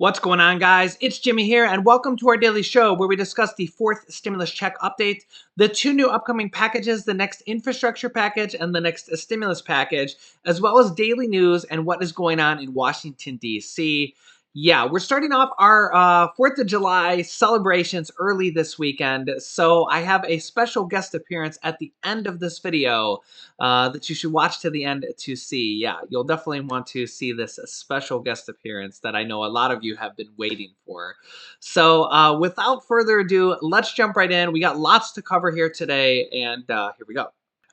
What's going on, guys? It's Jimmy here, and welcome to our daily show where we discuss the fourth stimulus check update, the two new upcoming packages, the next infrastructure package and the next stimulus package, as well as daily news and what is going on in Washington, D.C. Yeah, we're starting off our 4th of July celebrations early this weekend, so I have a special guest appearance at the end of this video that you should watch to the end to see. Yeah, you'll definitely want to see this special guest appearance that I know a lot of you have been waiting for. So without further ado, let's jump right in. We got lots to cover here today, and here we go.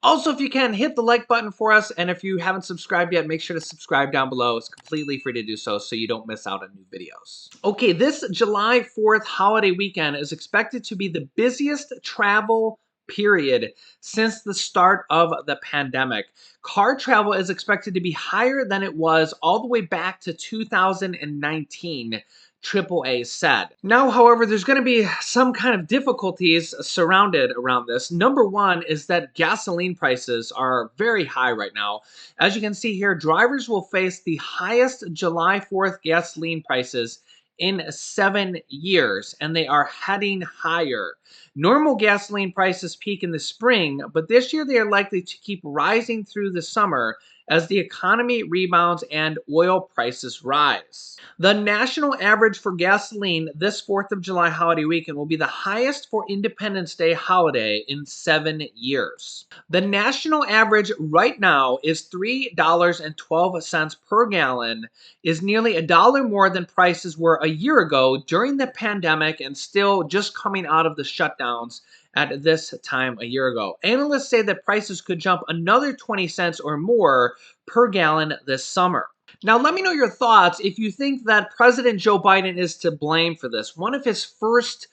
Also, if you can, hit the like button for us, and if you haven't subscribed yet, make sure to subscribe down below. It's completely free to do so you don't miss out on new videos. Okay, this July 4th holiday weekend is expected to be the busiest travel period since the start of the pandemic. Car travel is expected to be higher than it was all the way back to 2019. AAA said. Now, however, there's going to be some kind of difficulties surrounded around this. Number one is that gasoline prices are very high right now. As you can see here, drivers will face the highest July 4th gasoline prices in 7 years, and they are heading higher. Normal gasoline prices peak in the spring, but this year they are likely to keep rising through the summer as the economy rebounds and oil prices rise. The national average for gasoline this 4th of July holiday weekend will be the highest for Independence Day holiday in 7 years. The national average right now is $3.12 per gallon, is nearly $1 more than prices were a year ago during the pandemic and still just coming out of the shutdowns at this time a year ago. Analysts say that prices could jump another 20 cents or more per gallon this summer. Now, let me know your thoughts if you think that President Joe Biden is to blame for this. One of his first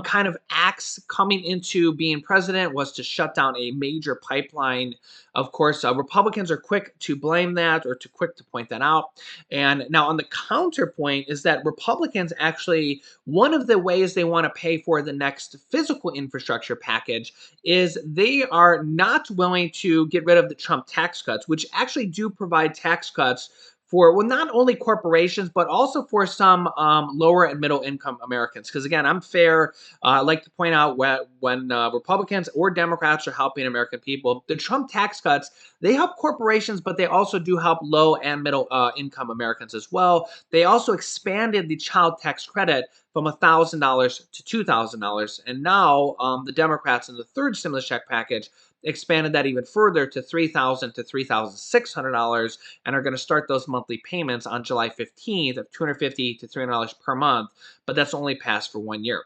kind of acts coming into being president was to shut down a major pipeline. Of course, Republicans are quick to blame that or too quick to point that out. And now on the counterpoint is that Republicans actually, one of the ways they want to pay for the next physical infrastructure package is they are not willing to get rid of the Trump tax cuts, which actually do provide tax cuts for, well, not only corporations, but also for some lower and middle income Americans. Because again, I'm fair. I like to point out when Republicans or Democrats are helping American people, the Trump tax cuts, they help corporations, but they also do help low and middle income Americans as well. They also expanded the child tax credit from $1,000 to $2,000. And now the Democrats in the third stimulus check package expanded that even further to $3,000 to $3,600 and are going to start those monthly payments on July 15th of $250 to $300 per month, but that's only passed for 1 year.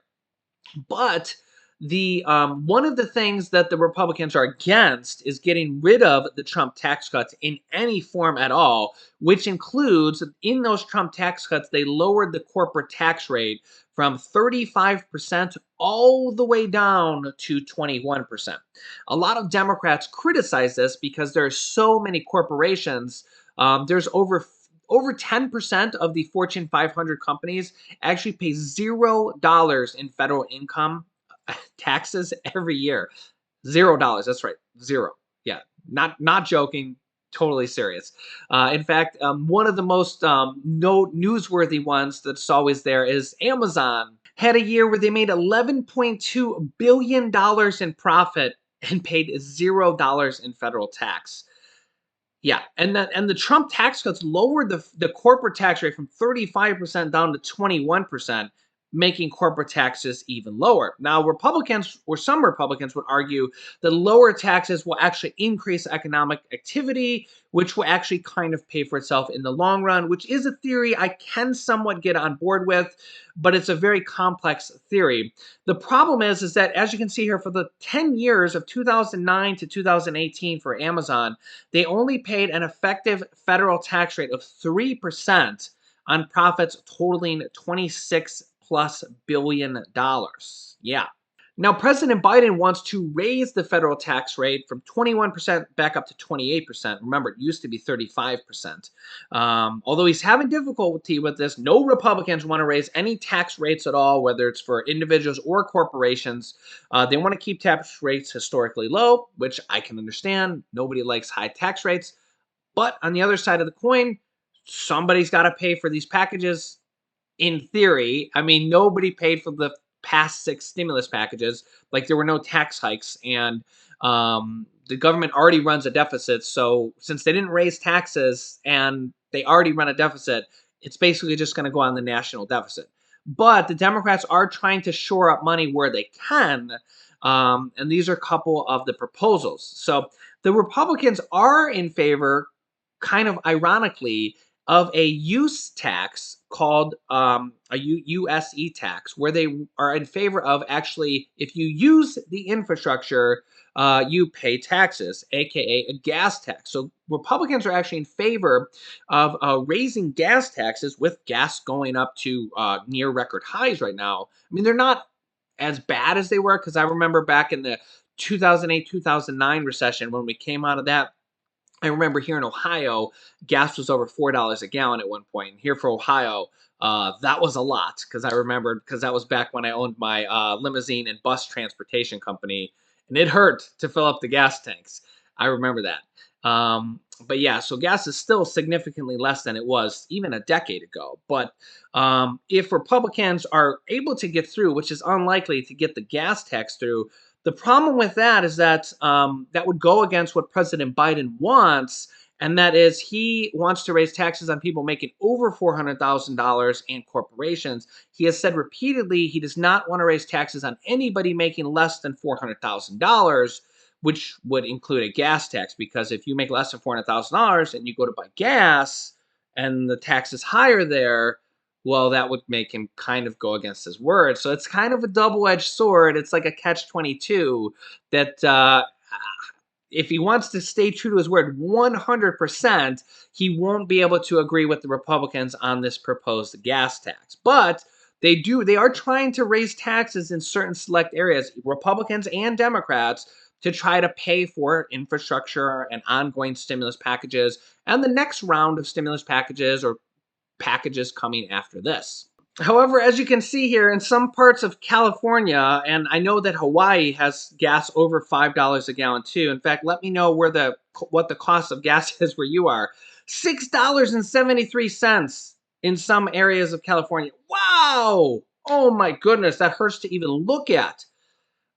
But the one of the things that the Republicans are against is getting rid of the Trump tax cuts in any form at all, which includes in those Trump tax cuts, they lowered the corporate tax rate from 35% all the way down to 21%. A lot of Democrats criticize this because there are so many corporations. There's over 10% of the Fortune 500 companies actually pay $0 in federal income taxes every year. $0. That's right. Zero. Yeah. Not joking. Totally serious. In fact, one of the most newsworthy ones that's always there is Amazon had a year where they made $11.2 billion in profit and paid $0 in federal tax. Yeah, and the Trump tax cuts lowered the corporate tax rate from 35% down to 21%, making corporate taxes even lower. Now, Republicans, or some Republicans, would argue that lower taxes will actually increase economic activity, which will actually kind of pay for itself in the long run, which is a theory I can somewhat get on board with, but it's a very complex theory. The problem is that, as you can see here, for the 10 years of 2009 to 2018 for Amazon, they only paid an effective federal tax rate of 3% on profits totaling $26+ billion. Yeah. Now, President Biden wants to raise the federal tax rate from 21% back up to 28%. Remember, it used to be 35%. Although he's having difficulty with this, no Republicans want to raise any tax rates at all, whether it's for individuals or corporations. They want to keep tax rates historically low, which I can understand. Nobody likes high tax rates. But on the other side of the coin, somebody's got to pay for these packages. in theory. I mean, nobody paid for the past six stimulus packages. Like there were no tax hikes, and the government already runs a deficit. So since they didn't raise taxes and they already run a deficit, it's basically just going to go on the national deficit. But the Democrats are trying to shore up money where they can. And these are a couple of the proposals. So the Republicans are in favor, kind of ironically, of a use tax called a USE tax, where they are in favor of actually, if you use the infrastructure, you pay taxes, aka a gas tax. So Republicans are actually in favor of raising gas taxes, with gas going up to near record highs right now. I mean, they're not as bad as they were, because I remember back in the 2008 2009 recession when we came out of that. I remember here in Ohio, gas was over $4 a gallon at one point. And here for Ohio, that was a lot, because I remember, because that was back when I owned my limousine and bus transportation company, and it hurt to fill up the gas tanks. I remember that. But yeah, so gas is still significantly less than it was even a decade ago. But if Republicans are able to get through, which is unlikely to get the gas tax through, the problem with that is that that would go against what President Biden wants, and that is he wants to raise taxes on people making over $400,000 and corporations. He has said repeatedly he does not want to raise taxes on anybody making less than $400,000, which would include a gas tax, because if you make less than $400,000 and you go to buy gas and the tax is higher there, well, that would make him kind of go against his word. So it's kind of a double-edged sword. It's like a catch-22 that if he wants to stay true to his word 100%, he won't be able to agree with the Republicans on this proposed gas tax. But they are trying to raise taxes in certain select areas, Republicans and Democrats, to try to pay for infrastructure and ongoing stimulus packages and the next round of stimulus packages, or packages coming after this. However, as you can see here, in some parts of California, and I know that Hawaii has gas over $5 a gallon too. In fact, let me know what the cost of gas is where you are. $6.73 in some areas of California. Wow! Oh my goodness, that hurts to even look at.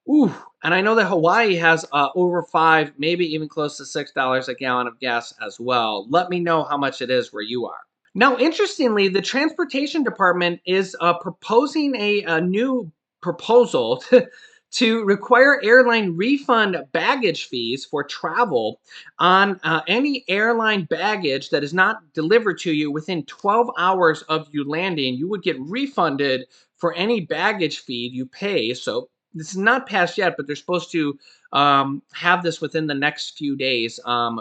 Ooh, and I know that Hawaii has over five, maybe even close to $6 a gallon of gas as well. Let me know how much it is where you are. Now, interestingly, the transportation department is proposing a new proposal to require airline refund baggage fees for travel on any airline baggage that is not delivered to you within 12 hours of you landing. You would get refunded for any baggage fee you pay. So this is not passed yet, but they're supposed to have this within the next few days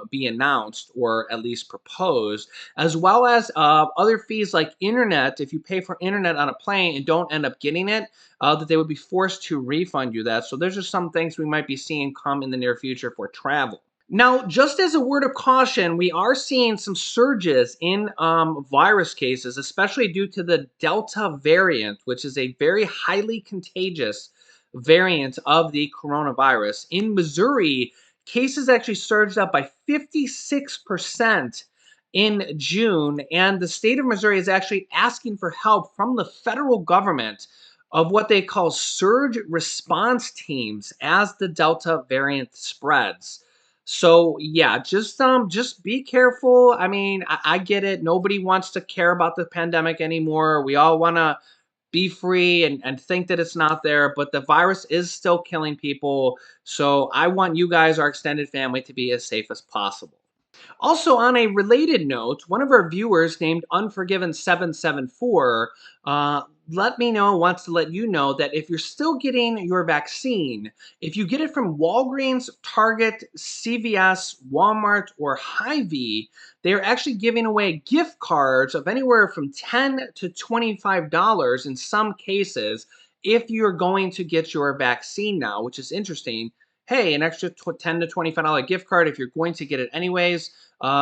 be announced, or at least proposed, as well as other fees like internet. If you pay for internet on a plane and don't end up getting it, that they would be forced to refund you that. So there's just some things we might be seeing come in the near future for travel. Now, just as a word of caution, we are seeing some surges in virus cases, especially due to the Delta variant, which is a very highly contagious variant of the coronavirus. In Missouri, cases actually surged up by 56% in June, and the state of Missouri is actually asking for help from the federal government of what they call surge response teams as the Delta variant spreads. So yeah, just be careful. I mean, I get it. Nobody wants to care about the pandemic anymore. We all want to be free and think that it's not there, but the virus is still killing people. So I want you guys, our extended family, to be as safe as possible. Also, on a related note, one of our viewers named Unforgiven774 wants to let you know that if you're still getting your vaccine, if you get it from Walgreens, Target, CVS, Walmart, or Hy-Vee, they're actually giving away gift cards of anywhere from $10 to $25 in some cases if you're going to get your vaccine now, which is interesting. Hey, an extra $10 to $25 gift card if you're going to get it anyways.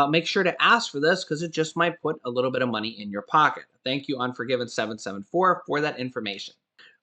Make sure to ask for this, because it just might put a little bit of money in your pocket. Thank you, Unforgiven774, for that information.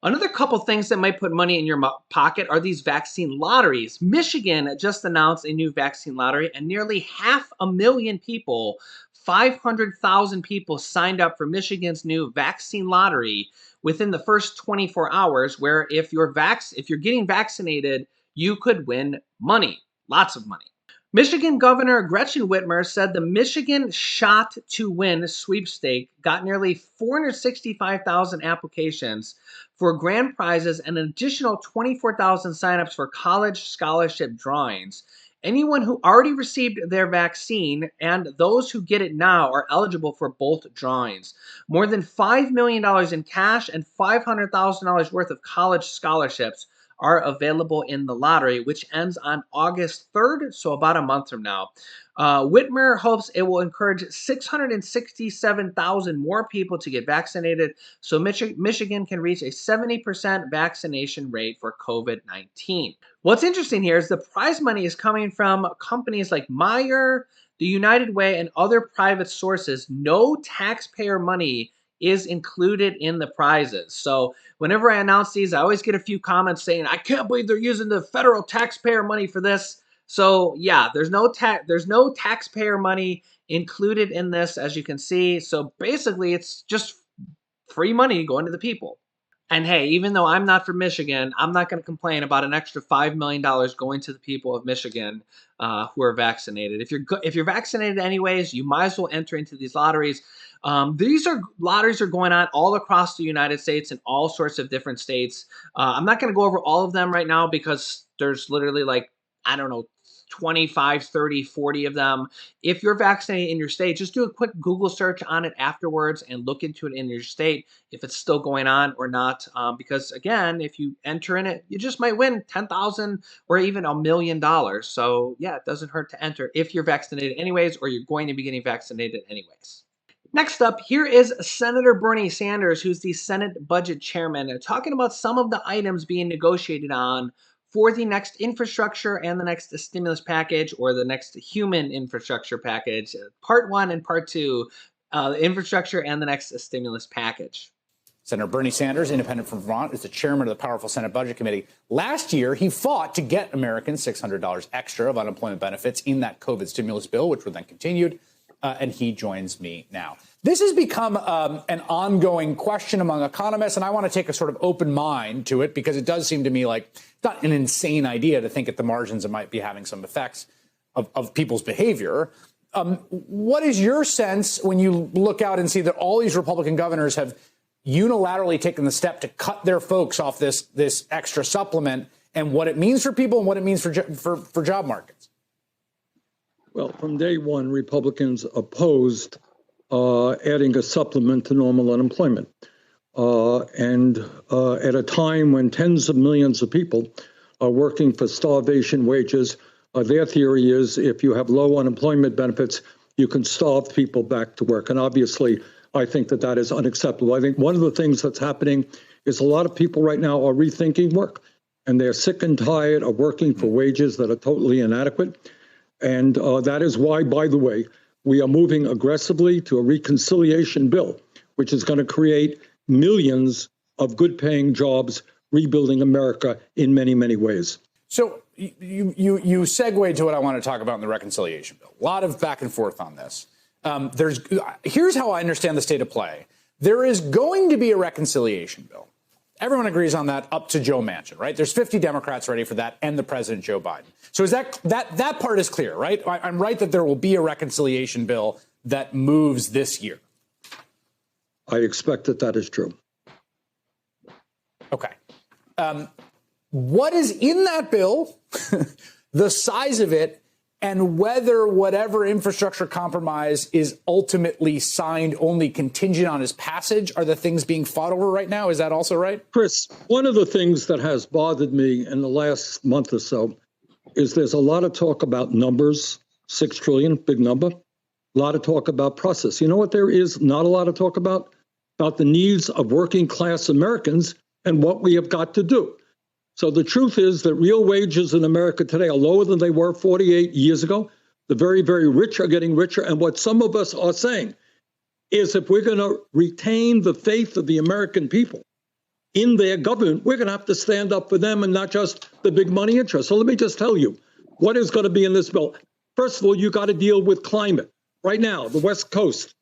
Another couple things that might put money in your pocket are these vaccine lotteries. Michigan just announced a new vaccine lottery, and nearly 500,000 people 500,000 people signed up for Michigan's new vaccine lottery within the first 24 hours, where if you're getting vaccinated, you could win money, lots of money. Michigan Governor Gretchen Whitmer said the Michigan Shot to Win sweepstake got nearly 465,000 applications for grand prizes and an additional 24,000 signups for college scholarship drawings. Anyone who already received their vaccine and those who get it now are eligible for both drawings. More than $5 million in cash and $500,000 worth of college scholarships are available in the lottery, which ends on August 3rd, so about a month from now. Whitmer hopes it will encourage 667,000 more people to get vaccinated so Michigan can reach a 70% vaccination rate for COVID-19. What's interesting here is the prize money is coming from companies like Meijer, the United Way, and other private sources. No taxpayer money is included in the prizes. So whenever I announce these, I always get a few comments saying, I can't believe they're using the federal taxpayer money for this. So yeah, there's no taxpayer money included in this, as you can see. So basically it's just free money going to the people. And hey, even though I'm not from Michigan, I'm not going to complain about an extra $5 million going to the people of Michigan who are vaccinated. If you're vaccinated anyways, you might as well enter into these lotteries. Lotteries are going on all across the United States in all sorts of different states. I'm not going to go over all of them right now because there's literally like, I don't know, 25, 30, 40 of them. If you're vaccinated in your state, just do a quick Google search on it afterwards and look into it in your state if it's still going on or not. Because again, if you enter in it, you just might win $10,000 or even $1 million. So yeah, it doesn't hurt to enter if you're vaccinated anyways, or you're going to be getting vaccinated anyways. Next up, here is Senator Bernie Sanders, who's the Senate Budget Chairman, talking about some of the items being negotiated on for the next infrastructure and the next stimulus package, or the next human infrastructure package, part one and part two, infrastructure and the next stimulus package. Senator Bernie Sanders, independent from Vermont, is the chairman of the powerful Senate Budget Committee. Last year, he fought to get Americans $600 extra of unemployment benefits in that COVID stimulus bill, which were then continued. And he joins me now. This has become an ongoing question among economists, and I want to take a sort of open mind to it because it does seem to me like it's not an insane idea to think at the margins it might be having some effects of people's behavior. What is your sense when you look out and see that all these Republican governors have unilaterally taken the step to cut their folks off this extra supplement, and what it means for people and what it means for job markets? Well, from day one, Republicans opposed adding a supplement to normal unemployment. And at a time when tens of millions of people are working for starvation wages, their theory is if you have low unemployment benefits, you can starve people back to work. And obviously, I think that that is unacceptable. I think one of the things that's happening is a lot of people right now are rethinking work, and they're sick and tired of working for wages that are totally inadequate. And that is why, by the way, we are moving aggressively to a reconciliation bill, which is going to create millions of good-paying jobs, rebuilding America in many, many ways. So you segue to what I want to talk about in the reconciliation bill. A lot of back and forth on this. Here's how I understand the state of play. There is going to be a reconciliation bill. Everyone agrees on that up to Joe Manchin, right? There's 50 Democrats ready for that and the president, Joe Biden. So is that part is clear, right? I'm right that there will be a reconciliation bill that moves this year. I expect that is true. Okay. What is in that bill, the size of it, and whether whatever infrastructure compromise is ultimately signed only contingent on his passage are the things being fought over right now? Is that also right? Chris, one of the things that has bothered me in the last month or so is there's a lot of talk about numbers, 6 trillion, big number, a lot of talk about process. You know what there is not a lot of talk about? About the needs of working class Americans and what we have got to do. So the truth is that real wages in America today are lower than they were 48 years ago. The very, very rich are getting richer. And what some of us are saying is if we're going to retain the faith of the American people in their government, we're going to have to stand up for them and not just the big money interests. So let me just tell you what is going to be in this bill. First of all, you got to deal with climate. Right now, the West Coast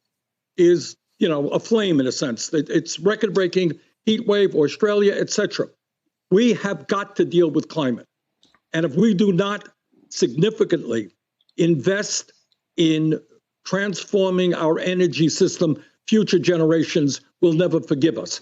is, aflame in a sense. It's record-breaking heat wave, Australia, etc. We have got to deal with climate. And if we do not significantly invest in transforming our energy system, future generations will never forgive us.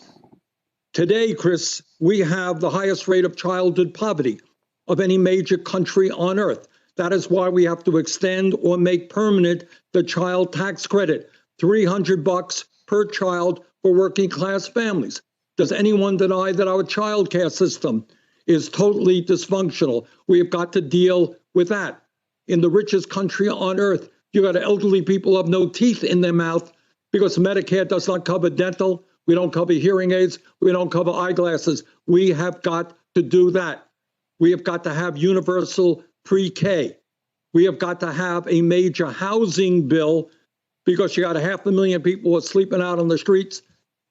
Today, Chris, we have the highest rate of childhood poverty of any major country on earth. That is why we have to extend or make permanent the child tax credit, $300 per child for working class families. Does anyone deny that our child care system is totally dysfunctional? We have got to deal with that. In the richest country on earth, you got elderly people who have no teeth in their mouth because Medicare does not cover dental. We don't cover hearing aids. We don't cover eyeglasses. We have got to do that. We have got to have universal pre-K. We have got to have a major housing bill because you got 500,000 people who are sleeping out on the streets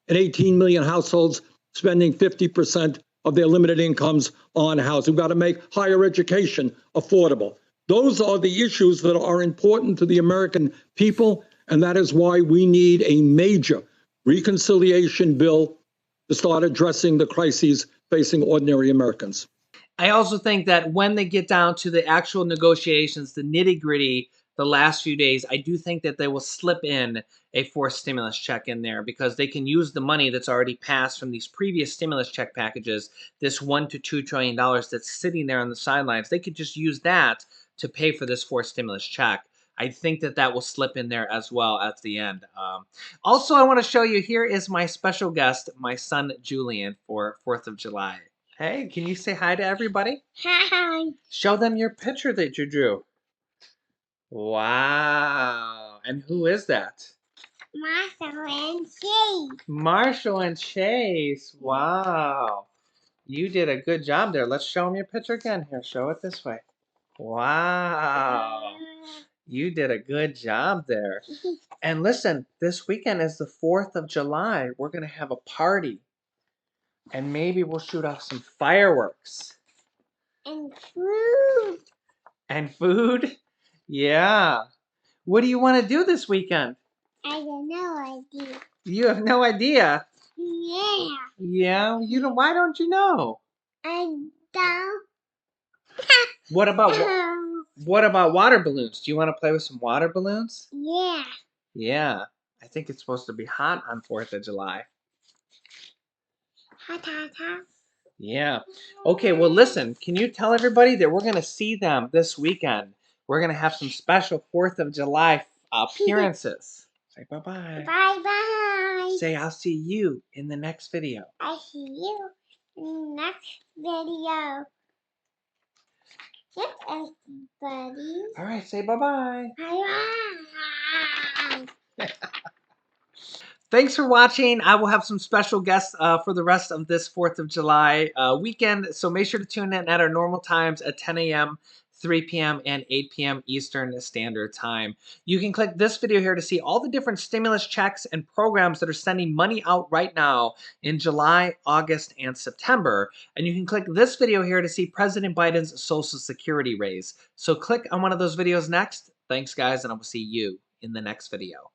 and 18 million households spending 50% of their limited incomes on housing. We've got to make higher education affordable. Those are the issues that are important to the American people, and that is why we need a major reconciliation bill to start addressing the crises facing ordinary Americans. I also think that when they get down to the actual negotiations, the nitty-gritty, the last few days, I do think that they will slip in a forced stimulus check in there because they can use the money that's already passed from these previous stimulus check packages, this $1 to $2 trillion that's sitting there on the sidelines. They could just use that to pay for this forced stimulus check. I think that that will slip in there as well at the end. Also, I want to show you, here is my special guest, my son Julian, for 4th of July. Hey, can you say hi to everybody? Hi. Show them your picture that you drew. Wow. And who is that? Marshall and Chase. Marshall and Chase. Wow. You did a good job there. Let's show them your picture again. Here, show it this way. Wow. You did a good job there. And listen, this weekend is the 4th of July. We're going to have a party. And maybe we'll shoot off some fireworks. And food. And food? Yeah. What do you want to do this weekend? I have no idea. You have no idea? Yeah. Yeah? Why don't you know? I don't. What about water balloons? Do you want to play with some water balloons? Yeah. Yeah. I think it's supposed to be hot on 4th of July. Hot, hot, hot. Yeah. Okay, well, listen, can you tell everybody that we're going to see them this weekend? We're going to have some special 4th of July appearances. Say bye-bye. Bye-bye. Say I'll see you in the next video. I see you in the next video. Yes, everybody. All right, say bye-bye. Bye-bye. Thanks for watching. I will have some special guests for the rest of this 4th of July weekend, so make sure to tune in at our normal times at 10 a.m., 3 p.m., and 8 p.m. Eastern Standard Time. You can click this video here to see all the different stimulus checks and programs that are sending money out right now in July, August, and September. And you can click this video here to see President Biden's Social Security raise. So click on one of those videos next. Thanks, guys, and I will see you in the next video.